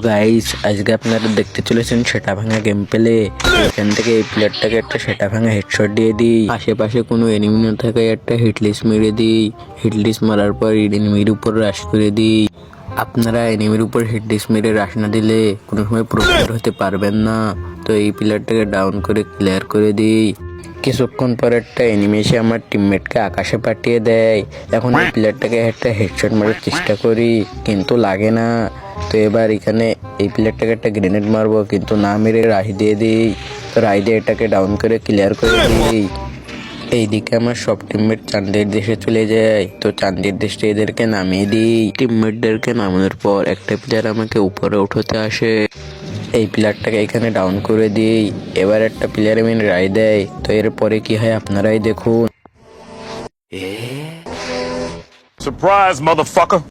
Guys আজকে আপনারা দেখতে চলেছেন সেটা ভাঙা গেম প্লে। এখান থেকে এই প্লেয়ারটাকে একটা সেটা ভাঙা হেডশট দিয়ে দিই, আশেপাশে কোনো এনিমি না থাকায় একটা হিটলিস্ট মেরে দিই। হিটলিস্ট মারার পর এনিমির উপর রাশ করে দিই। আপনারা এনিমির উপর হিটলিস্ট মেরে রাশ না দিলে কোনো সময় প্রো প্লেয়ার হতে পারবেন না। তো এই প্লেয়ারটাকে ডাউন করে ক্লিয়ার করে দিই। কিছুক্ষণ পর একটা এনিমি এসে আমার টিমমেটকে আকাশে পাঠিয়ে দেয়। এখন এই প্লেয়ারটাকে একটা হেডশট মারার চেষ্টা করি, কিন্তু লাগে না। তো এবার এখানে এই প্লেয়ারটাকে একটা গ্রেনেড মারবো, কিন্তু না মেরে রাশ দিয়ে দিই। তো রাশ দিয়ে এটাকে ডাউন করে ক্লিয়ার করে দিই। এইদিকে আমার সব টিমমেট চান্দের দেশে চলে যায়। তো চান্দের দেশে এদেরকে নামিয়ে দিই। টিমমেটদেরকে নামানোর পর একটা প্লেয়ার আমাকে উপরে উঠাতে আসে। এই প্লেয়ারটাকে এখানে ডাউন করে দিই। এবার একটা প্লেয়ার এমন রায় দেয়। তো এরপরে কি হয় আপনারাই দেখুন। Surprise, motherfucker!